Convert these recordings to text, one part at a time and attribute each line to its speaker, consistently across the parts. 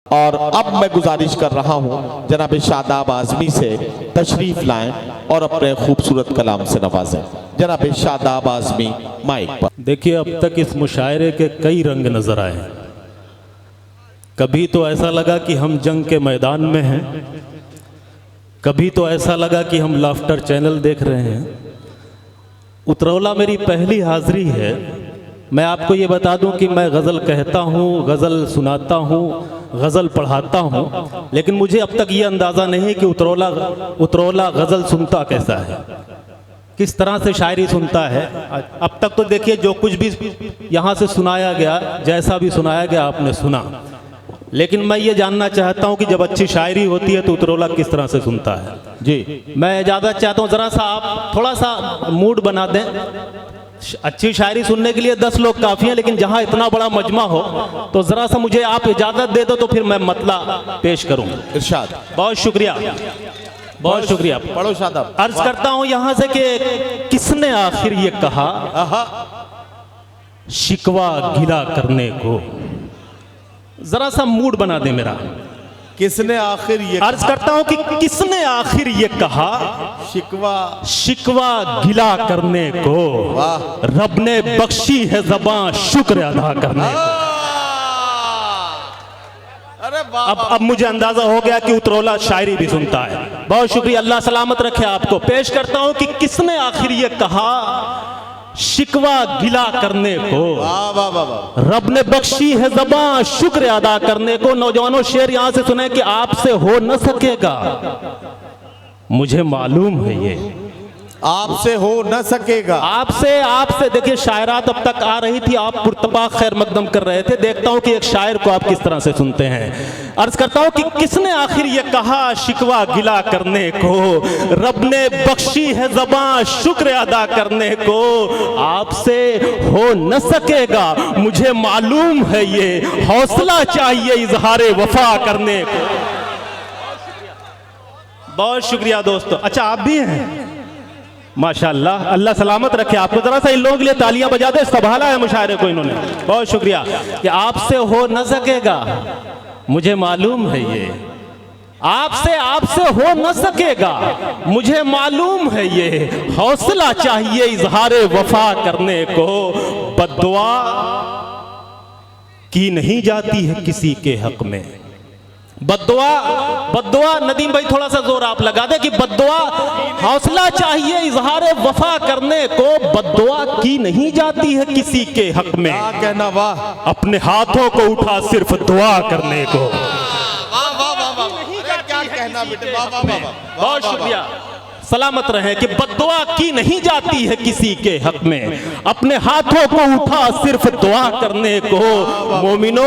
Speaker 1: और अब मैं गुजारिश कर रहा हूँ जनाब शादाब आज़मी से तशरीफ लाएं और अपने खूबसूरत कलाम से नवाजें। जनाब शादाब आज़मी माइक पर।
Speaker 2: देखिए, अब तक इस मुशायरे के कई रंग नजर आए। कभी तो ऐसा लगा कि हम जंग के मैदान में हैं, कभी तो ऐसा लगा कि हम लाफ्टर चैनल देख रहे हैं। उतरौला मेरी पहली हाजिरी है। मैं आपको ये बता दूं कि मैं गज़ल कहता हूँ, गज़ल सुनाता हूँ, गज़ल पढ़ाता हूँ, लेकिन मुझे अब तक ये अंदाज़ा नहीं कि उतरौला गज़ल सुनता कैसा है, किस तरह से शायरी सुनता है। अब तक तो देखिए जो कुछ भी यहाँ से सुनाया गया, जैसा भी सुनाया गया आपने सुना, लेकिन मैं ये जानना चाहता हूँ कि जब अच्छी शायरी होती है तो उतरौला किस तरह से सुनता है। जी, मैं इजाज़त चाहता हूँ, ज़रा सा आप थोड़ा सा मूड बना दें। अच्छी शायरी सुनने के लिए 10 लोग काफ़ी हैं, लेकिन जहाँ इतना बड़ा मजमा हो तो ज़रा सा मुझे आप इजाज़त दे दो तो फिर मैं मतला पेश करूँ।
Speaker 1: इरशाद।
Speaker 2: बहुत शुक्रिया, बहुत शुक्रिया।
Speaker 1: पढ़ो शादाब।
Speaker 2: अर्ज करता हूँ यहाँ से कि किसने आखिर ये कहा शिकवा गिला करने को। जरा सा मूड बना दे मेरा।
Speaker 1: किसने आखिर ये
Speaker 2: अर्ज करता हूं कि किसने आखिर ये कहा शिकवा गिला करने को। रब ने बख्शी है ज़बां शुक्र अदा करने को।
Speaker 1: अरे वाह।
Speaker 2: अब मुझे अंदाजा हो गया कि उतरौला शायरी भी सुनता है। बहुत शुक्रिया, अल्लाह सलामत रखे आपको। पेश करता हूं कि किसने आखिर ये कहा शिकवा गिला करने को। रब ने बख्शी है ज़बां शुक्र अदा करने को। नौजवानों, शेर यहां से सुने कि आपसे हो न सकेगा, मुझे मालूम है ये
Speaker 1: आपसे हो न सकेगा।
Speaker 2: आपसे देखिए, शायरात अब तक आ रही थी, आप पुरतपा खैर मकदम कर रहे थे। देखता हूं कि एक शायर को आप किस तरह से सुनते हैं। अर्ज करता हूं कि किसने आखिर ये कहा शिकवा गिला करने को। रब ने बख्शी है ज़बां शुक्र अदा करने को। आपसे हो न सकेगा, मुझे मालूम है ये हौसला चाहिए इजहारे वफा करने को। बहुत शुक्रिया दोस्तों। अच्छा, आप भी हैं? माशाअल्लाह, अल्लाह सलामत रखे आपको। जरा सा इन लोगों के लिए तालियां बजा दे, संभाला है मुशायरे को इन्होंने। बहुत शुक्रिया। कि आपसे हो न सकेगा, मुझे मालूम है ये आपसे हो न सकेगा, मुझे मालूम है ये हौसला चाहिए इजहारे वफा करने को। बद्दुआ की नहीं जाती है किसी के हक में। बद्दुआ नदीम भाई थोड़ा सा जोर आप लगा दे कि बद्दुआ हौसला चाहिए इजहारे वफा करने को। बद्दुआ की नहीं जाती है किसी के हक में।
Speaker 1: कहना वाह।
Speaker 2: अपने हाथों को उठा सिर्फ दुआ करने को।
Speaker 1: क्या कहना बेटे, वाह वाह वाह।
Speaker 2: बहुत शुक्रिया, सलामत रहे। कि बद्दुआ की नहीं जाती है किसी के हक में, अपने हाथों को उठा सिर्फ दुआ करने को। मोमिनो,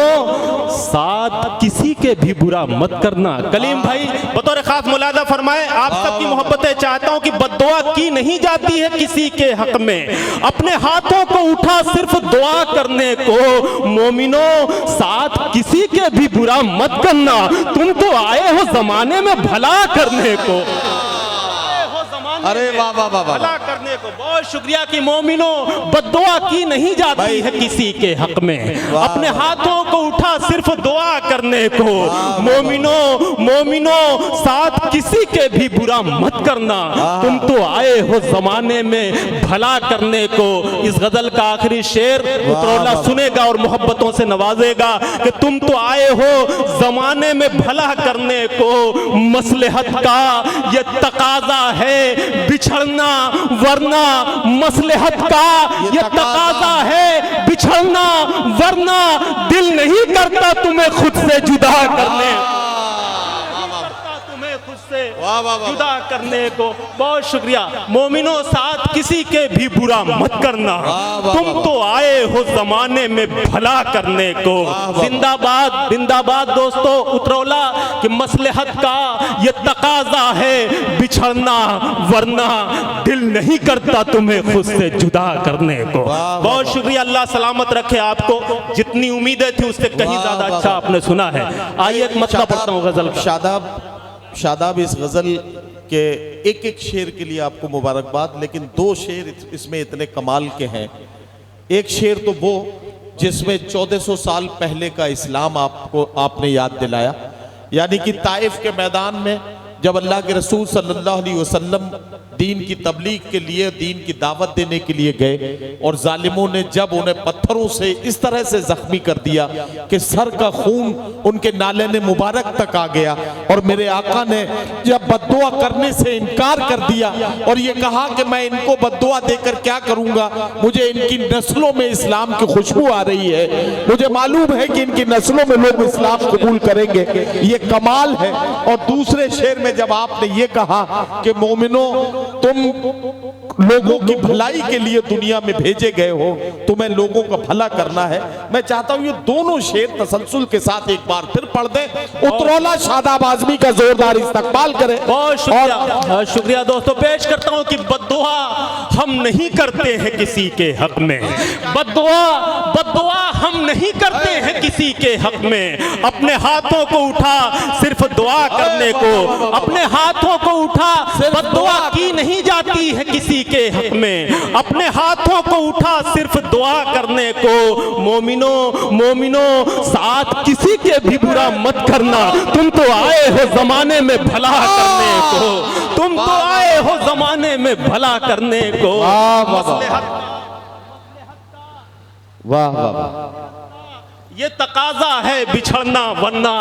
Speaker 2: साथ किसी के भी बुरा मत करना। कलीम भाई बतौर खास मुलादा फरमाए, आप सबकी मोहब्बतें चाहता हूं कि बद्दुआ की नहीं जाती है किसी के हक में, अपने हाथों को उठा सिर्फ दुआ करने को। मोमिनो, साथ किसी के भी बुरा मत करना, तुम तो आए हो जमाने में भला करने को।
Speaker 1: अरे वाह वाह वाह,
Speaker 2: भला करने को। बहुत शुक्रिया। कि मोमिनो, बद्दुआ की नहीं जाती है किसी के हक में, अपने हाथों को उठा सिर्फ दुआ करने को। मोमिनो, साथ किसी के भी बुरा मत करना, तुम तो आए हो जमाने में भला करने को। इस गजल का आखिरी शेर उतरौला सुनेगा और मोहब्बतों से नवाजेगा कि तुम तो आए हो जमाने में भला करने को। मसलहत का ये तकाजा है बिछड़ना, वरना मसलहत का ये तकाजा है बिछड़ना, वरना दिल नहीं करता तुम्हें खुद से जुदा करने, जुदा करने को। बहुत शुक्रिया। मोमिनो, साथ किसी के भी बुरा मत करना, तुम तो आए हो जमाने में भला करने को। जिंदाबाद जिंदाबाद दोस्तों। उतरौला कि मसलहत का ये तकाजा है बिछड़ना, वरना दिल नहीं करता तुम्हें खुद से जुदा करने को। बहुत शुक्रिया, अल्लाह सलामत रखे आपको। जितनी उम्मीदें थी उससे कहीं ज्यादा अच्छा आपने सुना है। आइए एक मतलब पढ़ता हूँ गजल का।
Speaker 1: शादाब, इस गजल के एक एक शेर के लिए आपको मुबारकबाद, लेकिन 2 शेर इसमें इतने कमाल के हैं। एक शेर तो वो जिसमें 1400 साल पहले का इस्लाम आपने याद दिलाया। यानी कि ताइफ के मैदान में जब अल्लाह के रसूल सल्लल्लाहु अलैहि वसल्लम दीन की तबलीग के लिए, दीन की दावत देने के लिए गए और जालिमों ने जब उन्हें पत्थरों से इस तरह से जख्मी कर दिया कि सर का खून उनके नाले मुबारक तक आ गया, और मेरे आका ने जब बद्दुआ करने से इनकार कर दिया और ये कहा कि मैं इनको बद्दुआ देकर क्या करूंगा, मुझे इनकी नस्लों में इस्लाम की खुशबू आ रही है, मुझे मालूम है कि इनकी नस्लों में लोग इस्लाम कबूल करेंगे, ये कमाल है। और दूसरे शेर में जब आपने ये कहा कि मोमिनो तुम लोगों की भलाई के लिए दुनिया में भेजे गए हो, तुम्हें लोगों का भला करना है, मैं चाहता हूं ये दोनों शेर तसलसल के साथ एक बार फिर पढ़ दें। उतरौला शादाब आजमी का जोरदार इस्तकबाल करें।
Speaker 2: बहुत शुक्रिया दोस्तों। पेश करता हूं कि बद्दुआ हम नहीं करते हैं किसी के हक में, बद्दुआ हम नहीं करते हैं किसी के हक में। अपने हाथों को उठा सिर्फ दुआ करने को, अपने हाथों को उठा, बद्दुआ की नहीं जाती है किसी के हक में। अपने हाथों को उठा सिर्फ दुआ करने को। मोमिनो साथ किसी के भी बुरा मत करना, तुम तो आए हो जमाने में भला करने को, तुम तो आए हो जमाने में भला करने को।
Speaker 1: वाह वाह,
Speaker 2: ये तकाजा है बिछड़ना, वरना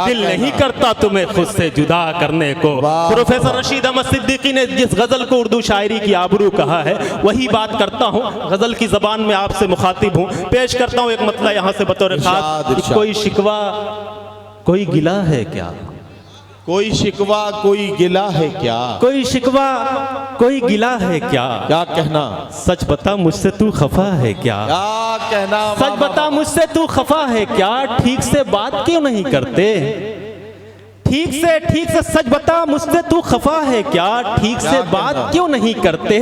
Speaker 2: दिल नहीं करता तुम्हें खुद से जुदा करने को। प्रोफेसर रशीद अहमद सिद्दीकी ने जिस गजल को उर्दू शायरी की आबरू कहा है वही बात करता हूँ, गजल की जबान में आपसे मुखातिब हूँ। पेश करता हूँ एक मतला यहाँ से बतौर खास। कोई शिकवा कोई गिला है क्या,
Speaker 1: कोई शिकवा कोई गिला है क्या,
Speaker 2: कोई शिकवा कोई गिला है क्या,
Speaker 1: क्या कहना
Speaker 2: सच बता मुझसे तू खफा है क्या,
Speaker 1: क्या कहना
Speaker 2: सच बता मुझसे तू खफा है क्या, ठीक से बात क्यों नहीं करते, ठीक से सच बता मुझसे तू खफा है क्या, ठीक से बात क्यों नहीं करते,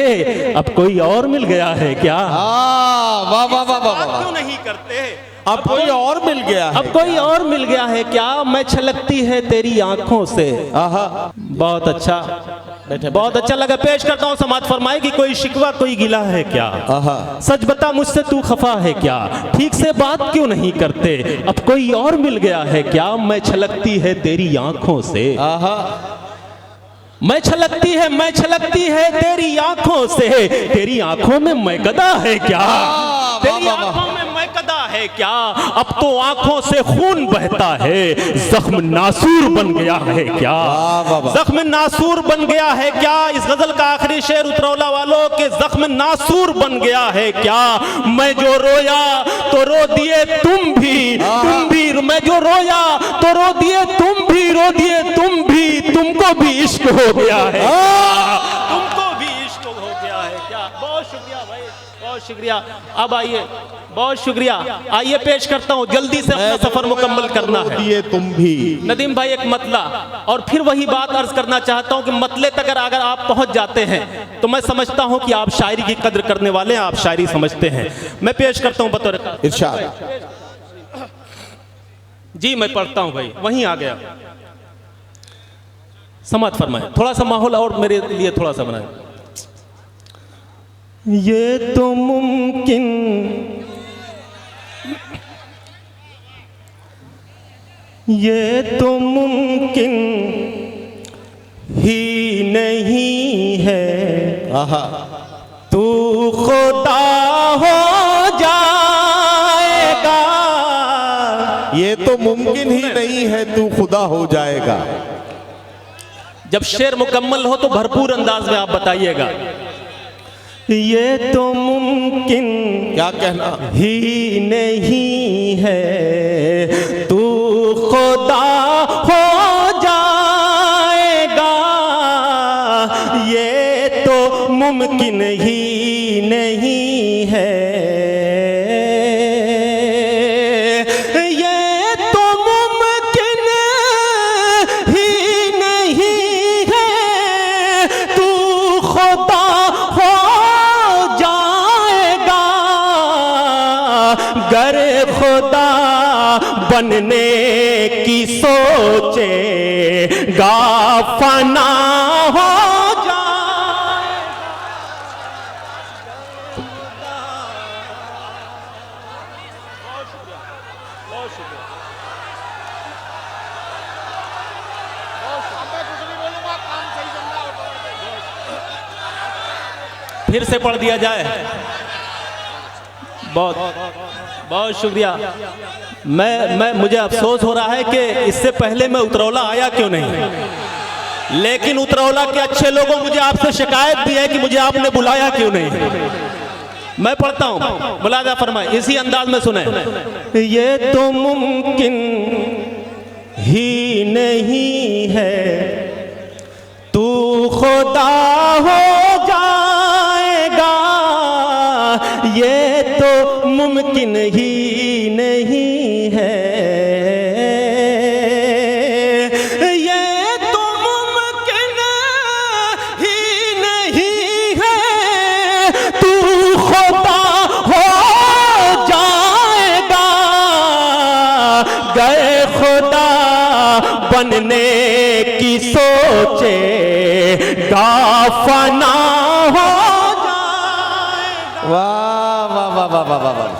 Speaker 2: अब कोई और मिल गया है क्या,
Speaker 1: वाह वाह वाह वाह,
Speaker 2: क्यों नहीं करते,
Speaker 1: अब कोई और मिल गया है,
Speaker 2: अब कोई और मिल गया है क्या, मैं छलकती है तेरी आंखों से। बहुत अच्छा, बहुत अच्छा लगा। पेश करता हूँ, समात फरमाए कि कोई शिकवा कोई गिला है क्या, सच बता मुझसे तू खफा है क्या, ठीक से बात क्यों नहीं करते, अब कोई और मिल गया है क्या, मैं छलकती है तेरी आंखों से। मैं छलकती है तेरी आंखों से, तेरी आंखों में मैं गदा है क्या, तेरी आंखों में मैं गदा है क्या, अब तो आंखों से खून बहता है, जख्म नासूर बन गया है क्या, जख्म नासूर बन गया है क्या। इस गजल का आखिरी शेर उतरौला वालों के, जख्म नासूर बन गया है क्या, मैं जो रोया तो रो दिए तुम भी, मैं जो रोया तो रो दिए तुम भी, तुमको भी इश्क हो गया है, तुमको भी इश्क हो गया है क्या। बहुत शुक्रिया भाई, बहुत शुक्रिया। अब आइए, बहुत शुक्रिया। आइए पेश करता हूँ, जल्दी से अपना सफर मुकम्मल करना है।
Speaker 1: तुम भी
Speaker 2: नदीम भाई एक मतला, और फिर वही बात अर्ज करना चाहता हूँ कि मतले तक अगर आप पहुंच जाते हैं तो मैं समझता हूँ कि आप शायरी की कद्र करने वाले हैं, आप शायरी समझते हैं। मैं पेश करता हूँ बतौर
Speaker 1: इरशाद।
Speaker 2: जी मैं पढ़ता हूँ भाई, वहीं आ गया। समात फरमाए, थोड़ा सा माहौल और मेरे लिए थोड़ा सा बनाए। ये तो मुमकिन ही नहीं है, तू खुदा हो जाएगा,
Speaker 1: ये तो मुमकिन ही नहीं है तू खुदा हो जाएगा।
Speaker 2: जब शेर मुकम्मल हो तो भरपूर अंदाज में आप बताइएगा। ये तो मुमकिन
Speaker 1: क्या कहना
Speaker 2: ही नहीं है, तू खुदा हो जाएगा, ये तो मुमकिन ही नहीं है, ये तो मुमकिन ही नहीं है, तू खुदा हो जाएगा, गर खुदा बनने की सोचेगा फना हो जाए। फिर से पढ़ दिया जाए। बहुत बहुत शुक्रिया। मुझे अफसोस हो रहा है कि इससे पहले मैं उतरौला आया क्यों नहीं, लेकिन उतरौला के अच्छे लोगों मुझे आपसे शिकायत भी है कि मुझे आपने बुलाया क्यों नहीं। मैं पढ़ता हूं, मुलाजा फरमाए, इसी अंदाज में सुने। ये तो मुमकिन ही नहीं है तू खुदा हो जाएगा, ये तो मुमकिन ही नहीं है, ये तो मुमकिन ही नहीं है तू खुदा हो जाएगा, गए खुदा बनने की सोचे फना हो जाए।
Speaker 1: वाह वाह वाह वाह वाह वाह।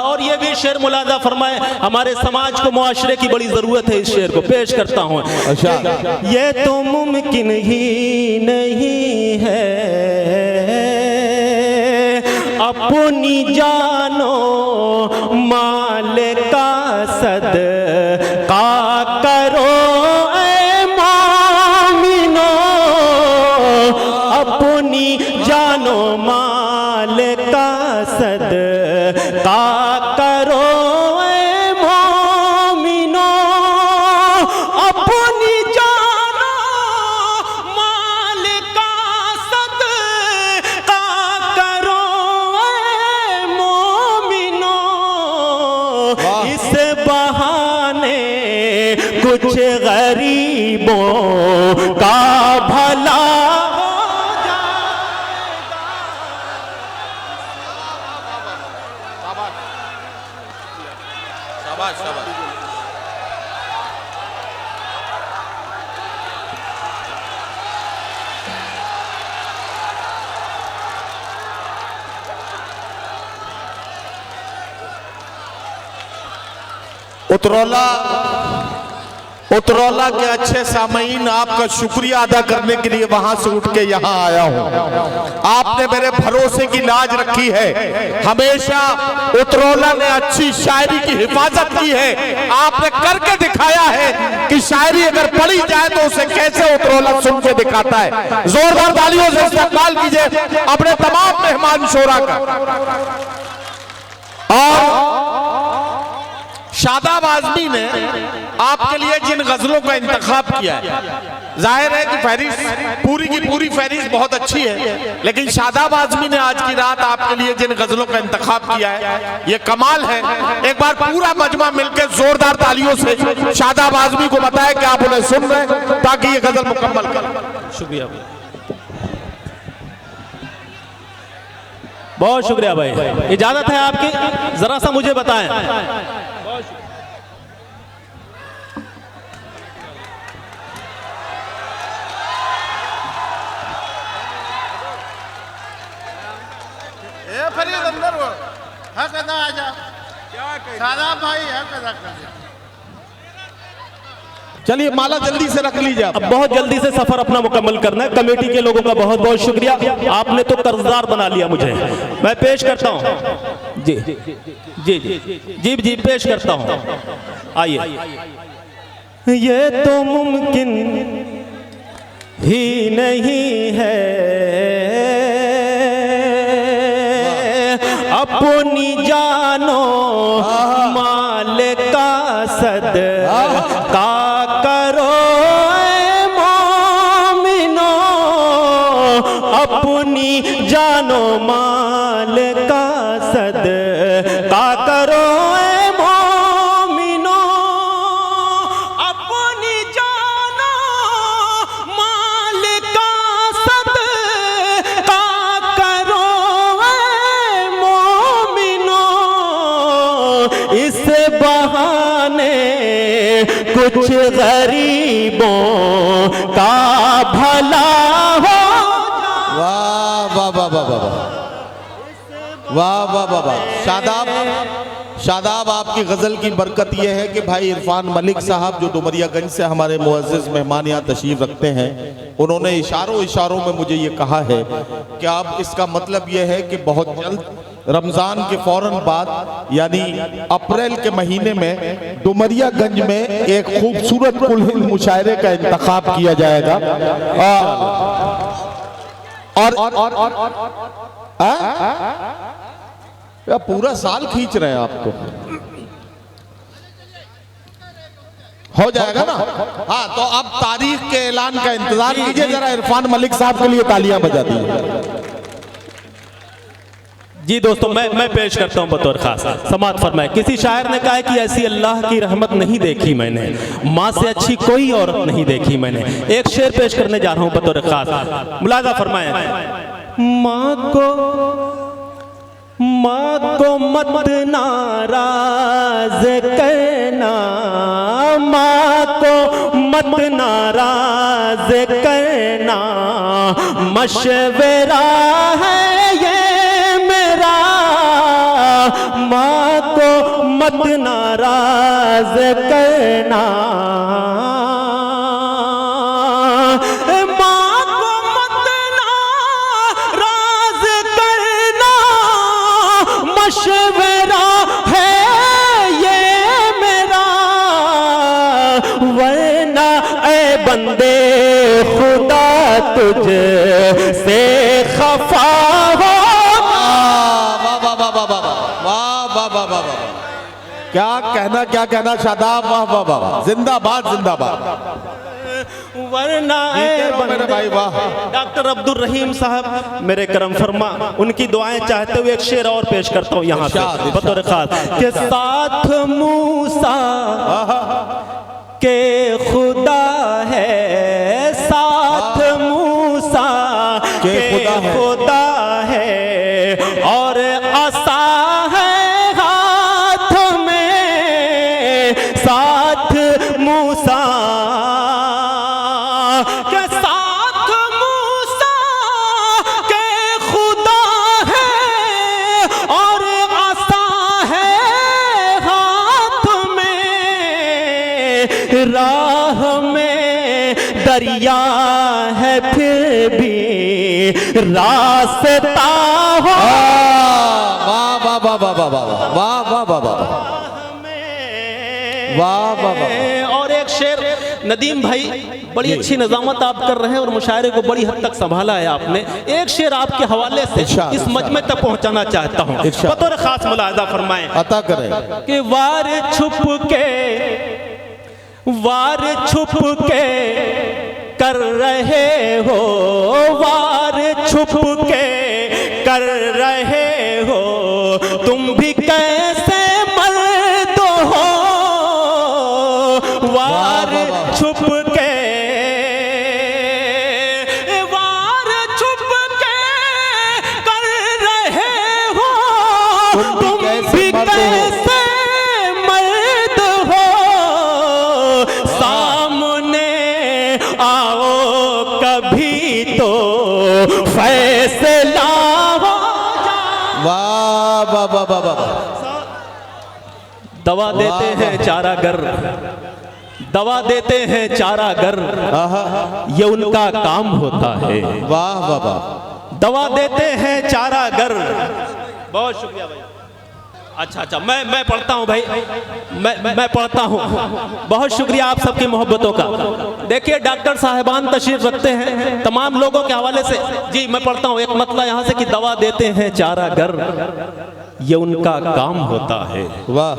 Speaker 2: और ये भी शेर मुलाजा फरमाए, हमारे समाज को, मुआशरे की बड़ी जरूरत है। इस शेर को पेश करता हूं।
Speaker 1: अच्छा,
Speaker 2: ये तो मुमकिन ही नहीं है अपनी जानो माल का सदका करो ऐ मोमिनो, अपनी जानो माल का सदका करो ऐ मोमिनो, अपनी जानो माल का सदका करो ऐ मोमिनो, इस बहाने कुछ गरीबों का भला हो जाएगा।
Speaker 1: शाबाश शाबाश। उतरौला के अच्छे सामईन, आपका शुक्रिया अदा करने के लिए वहां से उठ के यहाँ आया हूँ। आपने मेरे भरोसे की लाज रखी है। हमेशा उतरौला ने अच्छी शायरी की हिफाजत की है। आपने करके दिखाया है कि शायरी अगर पढ़ी जाए तो उसे कैसे उतरौला सुन के दिखाता है। जोरदार तालियों से इस्तकबाल कीजिए अपने तमाम मेहमान शोरा का। और शादाब आजमी ने आपके लिए जिन गजलों का इंतखाब किया है, जाहिर है कि फहरिस्त पूरी की पूरी फहरिस्त बहुत अच्छी है, लेकिन शादाब आजमी ने आज की रात आपके लिए जिन गजलों का इंतखाब किया है ये कमाल है। एक बार पूरा मजमा मिलकर जोरदार तालियों से शादाब आजमी को बताया कि आप उन्हें सुन रहे हैं ताकि ये गजल मुकम्मल करें।
Speaker 2: शुक्रिया, बहुत शुक्रिया भाई। इजाजत है आपकी, जरा सा मुझे बताएं।
Speaker 3: अंदर हो हक अदा आ जा शादाब भाई हक अदा कर।
Speaker 1: चलिए माला जल्दी से रख लीजिए।
Speaker 2: अब बहुत जल्दी से सफर अपना मुकम्मल करना है। कमेटी के लोगों का बहुत बहुत शुक्रिया, आपने तो कर्जदार बना लिया मुझे। मैं पेश करता हूं जी जी जी जी जी पेश करता हूं। आइए। ये तो मुमकिन ही नहीं है अपनी जानो माल का सदका करो ऐ मोमिनो, अपनी जानो माल का सदका करो ऐ मोमिनो, अपनी जानो माल का सदका करो ऐ मोमिनो, इस बहाने कुछ गरीबों का भला हो।
Speaker 1: वाह वाह वाह वाह वाह वाह वाह वाह वाह। शादाब शादाब, आपकी गज़ल की बरकत यह है कि भाई इरफान मलिक साहब जो डुमरियागंज से हमारे मुअज़्ज़िज़ मेहमान यहाँ तशरीफ़ रखते हैं, उन्होंने इशारों में मुझे ये कहा है कि अब इसका मतलब ये है कि बहुत जल्द रमज़ान के फौरन बाद यानी अप्रैल के महीने में डुमरियागंज में एक खूबसूरत कुल हिंद मुशायरे का इंतखाब किया जाएगा। और पूरा साल खींच रहे हैं आप तो, हो जाएगा ना। हाँ, तो अब तारीख के ऐलान का इंतजार कीजिए जरा। इरफान मलिक साहब के लिए तालियां बजा दीजिए।
Speaker 2: जी दोस्तों, मैं पेश करता हूं बतौर खास। समात फरमाए, किसी शायर ने कहा है कि ऐसी अल्लाह की रहमत नहीं देखी मैंने, माँ से अच्छी कोई औरत नहीं देखी मैंने। एक शेर पेश करने जा रहा हूं बतौर खास, मुलाजा फरमाए। माँ को मत नाराज करना, माँ को मत नाराज करना, मशवरा है ये मेरा। माँ को मत नाराज करना, मशवरा है ये मेरा, वरना ऐ बंदे खुदा तुझ से खफा हो।
Speaker 1: वाह वाह वाह वाह वाह वाह वाह वाह, क्या कहना शादाब, वाह वाह वाह, जिंदाबाद जिंदाबाद।
Speaker 2: वरना
Speaker 1: मेरे भाई वाह।
Speaker 2: डॉक्टर अब्दुल रहीम साहब मेरे करम फरमा, उनकी दुआएं चाहते हुए एक शेर और पेश करता हूँ यहाँ से बतौर खास के साथ मूसा के खुदा है, साथ मूसा के खुदा है, और आसा है हाथ में, साथ मूसा राह में दरिया है फिर भी रास्ता हो।
Speaker 1: वाह वाह वाह वाह वाह वाह वाह वाह वाह वाह।
Speaker 2: और एक शेर नदीम भाई, बड़ी अच्छी निजामत आप कर रहे हैं और मुशायरे को बड़ी हद तक संभाला है आपने। एक शेर आपके हवाले से इस मजमे तक पहुंचाना चाहता हूं, बतौर खास मुलाहिजा फरमाएं।
Speaker 1: अता करें
Speaker 2: कि वार छुप के कर रहे हो, वार छुप के कर रहे हो, तुम भी कैसे मर्द हो। वार छुप के, वार छुप के कर रहे हो, तुम भी कैसे मर्द हो। सामने आओ कभी तो फैसला हो।
Speaker 1: वाह वाह वाह वाह वाह।
Speaker 2: दवा देते हैं चारागर, दवा देते हैं चारागर, ये उनका काम होता है।
Speaker 1: वाह वाह वाह।
Speaker 2: दवा देते हैं चारागर। बहुत शुक्रिया भाई। अच्छा, मैं पढ़ता हूँ भाई, मैं पढ़ता हूँ। बहुत शुक्रिया आप सबकी मोहब्बतों का। देखिए डॉक्टर साहिबान तशरीफ रखते हैं तमाम लोगों के हवाले से। जी मैं पढ़ता हूँ एक मतला यहाँ से कि दवा देते हैं चारागर, ये उनका काम होता है।
Speaker 1: वाह।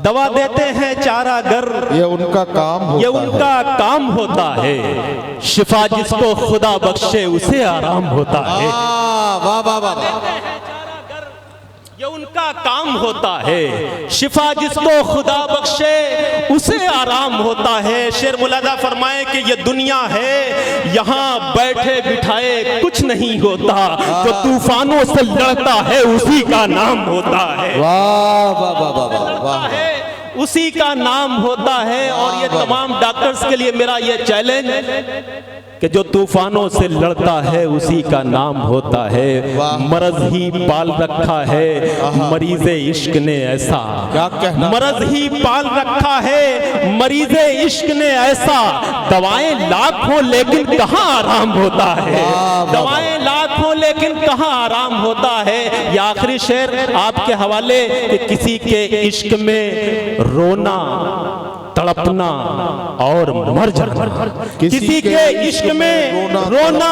Speaker 2: दवा देते हैं चारागर, ये उनका काम होता, ये उनका काम होता है। शिफा जिसको खुदा बख्शे उसे आराम होता है।
Speaker 1: वाह वाह वाह।
Speaker 2: ये उनका काम होता है। शिफा जिसको खुदा बख्शे उसे आराम होता है। शेर मुलादा फरमाए कि ये दुनिया है, यहाँ बैठे बिठाए कुछ नहीं होता, जो तूफानों से लड़ता है उसी का नाम होता है।
Speaker 1: वाह वाह वाह वाह वाह।
Speaker 2: उसी का नाम होता है। और ये तमाम डॉक्टर्स के लिए मेरा ये चैलेंज कि जो तूफानों से लड़ता है उसी का नाम होता है। मरज ही पाल रखा है मरीज़े इश्क ने ऐसा,
Speaker 1: क्या कहना,
Speaker 2: मरज ही पाल रखा है मरीज़े इश्क ने ऐसा। दवाएं लाख हो लेकिन कहाँ आराम होता है, दवाएं लाख हो लेकिन कहाँ आराम होता है। ये आखिरी शेर आपके हवाले कि किसी के इश्क में रोना, तड़पना और मर जाना, किसी के इश्क में रोना,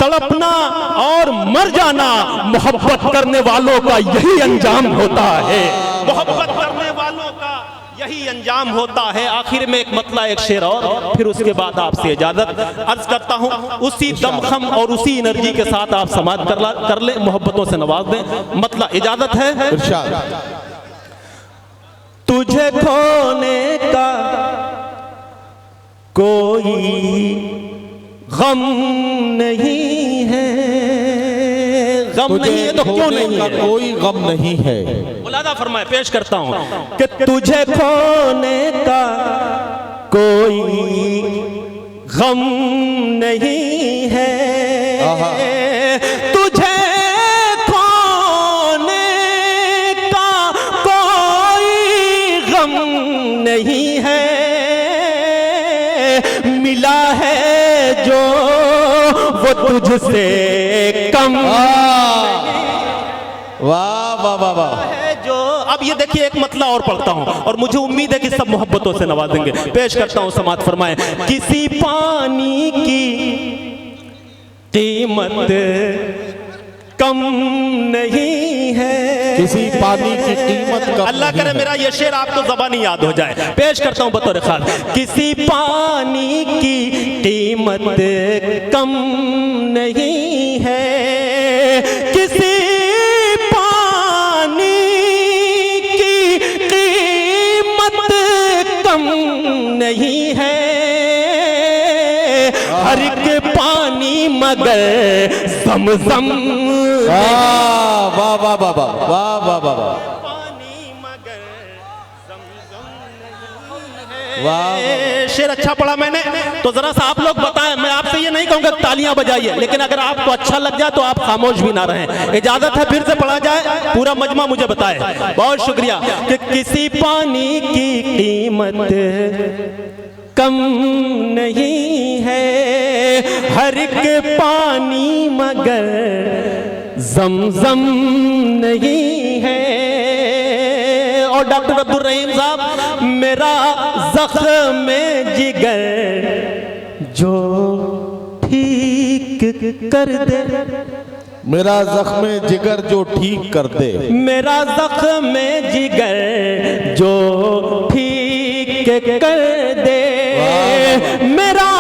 Speaker 2: तड़पना और मर जाना, मोहब्बत करने वालों का यही अंजाम होता है। मोहब्बत करने वालों का यही अंजाम होता है। आखिर में एक मतला, एक शेर और फिर उसके बाद आपसे इजाजत अर्ज करता हूं। उसी दमखम और उसी एनर्जी के साथ आप समाप्त कर ले, मोहब्बतों से नवाज दें। मतला इजाजत है। तुझे खोने का कोई गम नहीं है, गम नहीं है तो क्यों नहीं है?
Speaker 1: कोई गम नहीं है।
Speaker 2: मुलादा फरमाए, पेश करता हूं कि तुझे खोने का कोई गम नहीं है, तुझे नहीं है, मिला है जो वो तुझसे कम।
Speaker 1: वाह वाह वाह वाह।
Speaker 2: है जो, अब ये देखिए एक मतला और पढ़ता हूं और मुझे उम्मीद है कि सब मोहब्बतों से नवाजेंगे। पेश करता हूं, समात फरमाए। किसी पानी की कीमत कम नहीं है,
Speaker 1: किसी पानी की कीमत कम।
Speaker 2: अल्लाह करे मेरा ये शेर आपको ज़बानी याद हो जाए। पेश करता हूं बतौर खास। किसी पानी की कीमत कम नहीं है, किसी पानी की कीमत कम नहीं है। हर एक पानी मगर ज़म-ज़म।
Speaker 1: वाह वाह वाह वाह वाह वाह वाह वाह।
Speaker 2: पानी मगर ज़म-ज़म नहीं है। शेर अच्छा पढ़ा मैंने, तो जरा सा आप लोग बताएं। मैं आपसे ये नहीं कहूँगा तालियां बजाइए, लेकिन अगर आपको अच्छा लग जाए तो आप खामोश भी ना रहें। इजाजत है फिर से पढ़ा जाए, पूरा मजमा मुझे बताए। बहुत शुक्रिया। कि किसी पानी की कीमत कम नहीं है, हर एक पानी मगर ज़म-ज़म नहीं है। और डॉक्टर अब्दुल रहीम साहब, मेरा ज़ख्म जिगर जो ठीक कर दे,
Speaker 1: मेरा जख्म जिगर जो ठीक कर दे,
Speaker 2: मेरा ज़ख्म जिगर जो ठीक कर दे, मेरा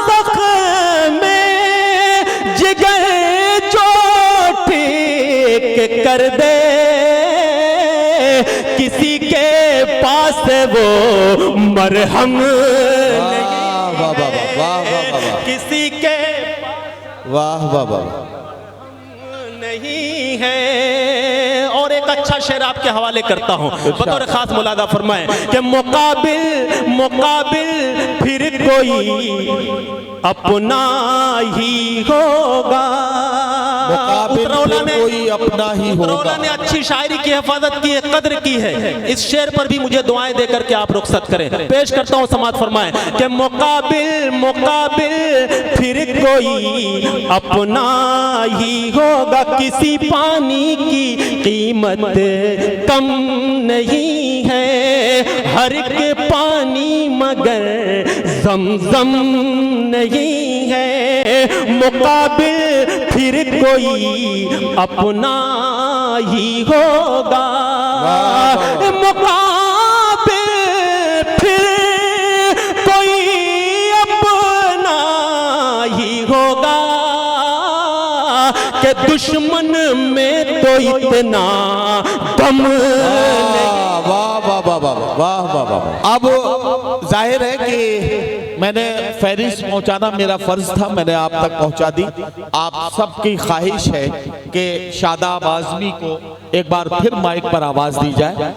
Speaker 2: ज़ख्म जिगर जो ठीक कर दे। किसी के पास वो मरहम नहीं,
Speaker 1: वाह वाह वाह वाह वाह,
Speaker 2: किसी के
Speaker 1: वाह वाह वाह
Speaker 2: नहीं है। और एक अच्छा शेर आपके हवाले करता हूं, बतौर खास मुलादा फरमाएं कि मुकाबिल मुकाबिल फिर कोई अपना ही होगा।
Speaker 1: मुकाबिल फिर कोई अपना ही होगा।
Speaker 2: ने अच्छी शायरी की हिफाजत की है, कद्र की है। इस शेर पर भी मुझे दुआएं देकर के आप रुखसत करें। पेश करता हूं, समात फरमाएं कि मुकाबिल मुकाबिल फिर कोई अपना ही होगा। किसी पानी की कीमत कम नहीं है, हर एक पानी मगर ज़म-ज़म नहीं है। मुकाबिल फिर कोई अपना ही होगा, मुकाबिल फिर कोई अपना ही होगा। कि दुश्मन में तो इतना दम नहीं।
Speaker 1: वाह वाह वाह वाह वाह वाह वाह। अब जाहिर है कि मैंने फहरिस्त पहुंचाना मेरा फर्ज था, मैंने आप तक पहुंचा दी। आप सबकी ख्वाहिश है कि शादाब आज़मी को एक बार फिर माइक पर आवाज दी जाए।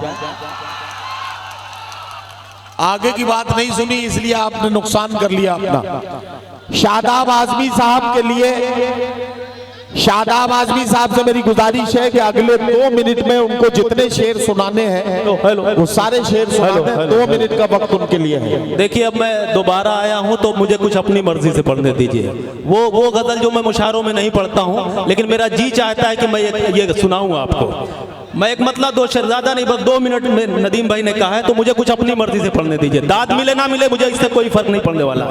Speaker 1: आगे की बात नहीं सुनी इसलिए आपने नुकसान कर लिया अपना। शादाब आजमी साहब के लिए, शादाब आजमी साहब से मेरी गुजारिश है कि अगले 2 मिनट में उनको जितने शेर सुनाने हैं वो सारे शेर सुनाने हैं। 2 मिनट का वक्त उनके लिए है।
Speaker 2: देखिए, अब मैं दोबारा आया हूं तो मुझे कुछ अपनी मर्जी से पढ़ने दीजिए। वो गजल जो मैं मुशायरों में नहीं पढ़ता हूं, लेकिन मेरा जी चाहता है कि मैं ये सुनाऊंगा आपको। मैं एक मतलब 2 शेर, ज्यादा नहीं, बस 2 मिनट में नदीम भाई ने कहा है तो मुझे कुछ अपनी मर्जी से पढ़ने दीजिए। दाद मिले ना मिले मुझे इससे कोई फर्क नहीं पड़ने वाला।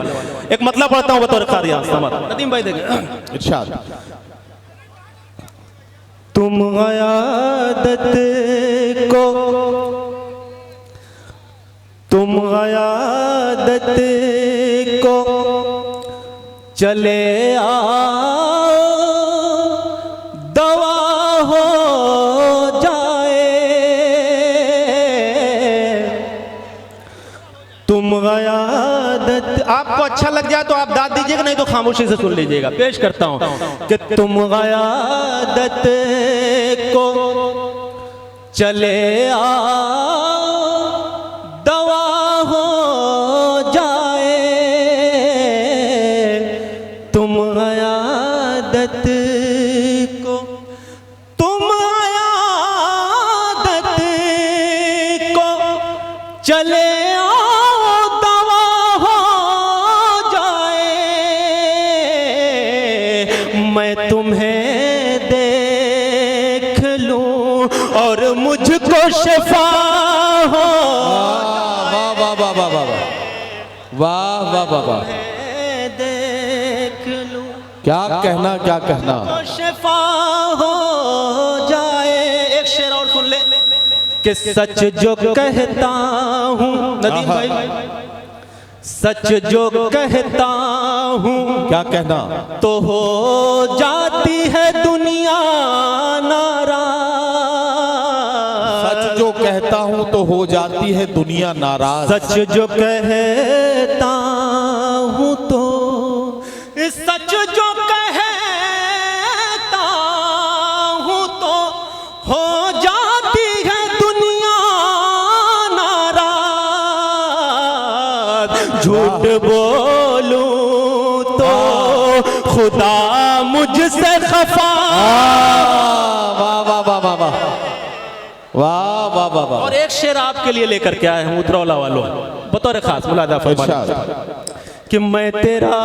Speaker 2: एक मतलब पढ़ता हूँ बतौर कारी नदीम भाई देखें।
Speaker 1: इरशाद।
Speaker 2: तुम क़यादत को, तुम क़यादत को चले आओ, दवा हो जाए। तुम क़यादत, आपको अच्छा लग जाए तो आप दाद दीजिएगा, नहीं तो खामोशी से सुन लीजिएगा। पेश करता हूं कि तुम क़यादत को चले आओ, दवा हो जाए। तुम क़यादत को, तुम क़यादत को चले मैं तुम्हें देख लूं और मुझको शिफा हो।
Speaker 1: वाह वाह वाह वाह वाह वाह वाह वाह वाह,
Speaker 2: देख लूं,
Speaker 1: क्या कहना क्या कहना।
Speaker 2: शिफा हो जाए। एक शेर और सुन ले कि सच जो कहता हूं, नदीम भाई, सच जो कहता हूं,
Speaker 1: क्या कहना,
Speaker 2: तो हो जाती है दुनिया नाराज।
Speaker 1: सच जो कहता हूं तो हो जाती है दुनिया नाराज।
Speaker 2: सच जो कहता हूं तो, सच जो कहता हूं तो हो जाती है दुनिया नाराज। झूठ बोलूं तो खुदा मुझसे खफा।
Speaker 1: वाह वाह वाह वाह वाह वाह वाह वाह वाह।
Speaker 2: और एक शेर आपके लिए लेकर के आए हूं उतरौला वालों, बतौर खास मुलादा फरमाइए कि मैं तेरा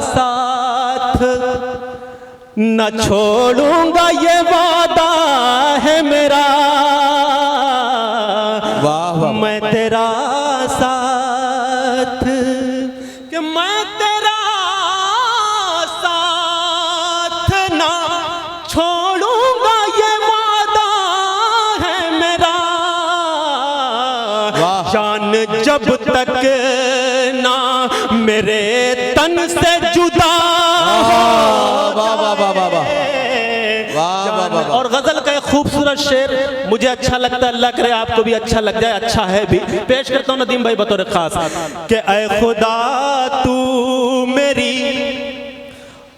Speaker 2: साथ न छोड़ूंगा, ये वादा है मेरा।
Speaker 1: वाह वाह।
Speaker 2: मैं तेरा साथ, कि मैं तेरा साथ ना छोड़ूंगा, ये वादा है मेरा। जान जब तक ना मेरे तन से जुदा हो।
Speaker 1: वाह वाह वाह वाह वाह वाह।
Speaker 2: और गजल का एक खूबसूरत शेर मुझे अच्छा लगता है, अल्लाह करे आपको भी अच्छा लग जाए। अच्छा है भी, पेश करता हूं नदीम भाई बतौर खास कि ऐ खुदा तू मेरी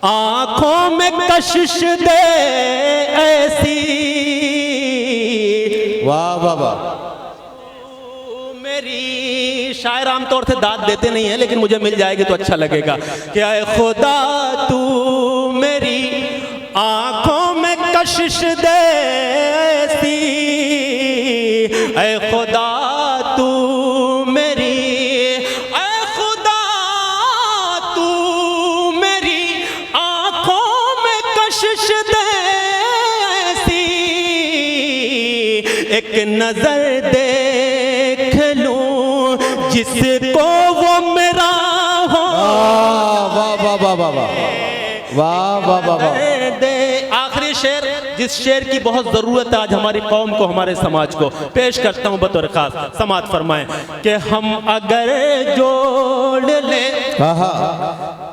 Speaker 2: आंखों में कशिश दे ऐसी।
Speaker 1: वाह वाह वाह।
Speaker 2: मेरी शायर आमतौर से दाद देते नहीं है, लेकिन मुझे मिल जाएगी तो अच्छा लगेगा कि ऐ खुदा तू मेरी आंखों में कशिश दे ऐसी। ऐ खुदा तू मेरी, ऐ खुदा तू मेरी आंखों में कशिश दे ऐसी। एक नजर देख लूं जिसको वो मेरा हो।
Speaker 1: वाह वाह वाह वाह वाह वाह वाह वाह वाह।
Speaker 2: आखिरी शेर, जिस शेर की बहुत जरूरत है आज हमारी कौम को, हमारे समाज को, पेश करता हूं बतौर खास। समात फरमाएं कि हम अगर जोड़ ले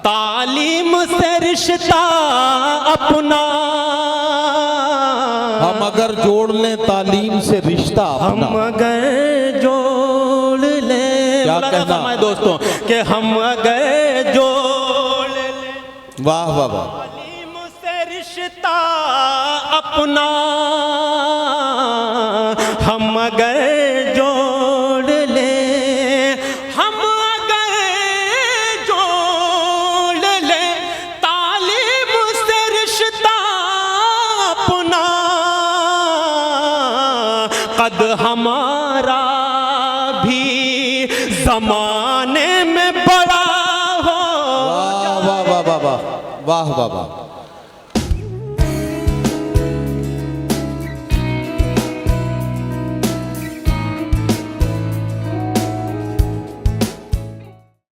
Speaker 2: तालीम से रिश्ता अपना,
Speaker 1: हम अगर जोड़ लें तालीम से रिश्ता अपना।
Speaker 2: हम अगर जोड़ ले,
Speaker 1: क्या कहना
Speaker 2: है दोस्तों कि हम अगर जोड़ ले,
Speaker 1: वाह वाह वाह,
Speaker 2: तालीम से रिश्ता अपना, हम अगर जोड़ ले, हम अगर जोड़
Speaker 4: कद हमारा भी जमाने में बड़ा हो।
Speaker 1: वाह वाह वाह वाह वाह वाह वाह।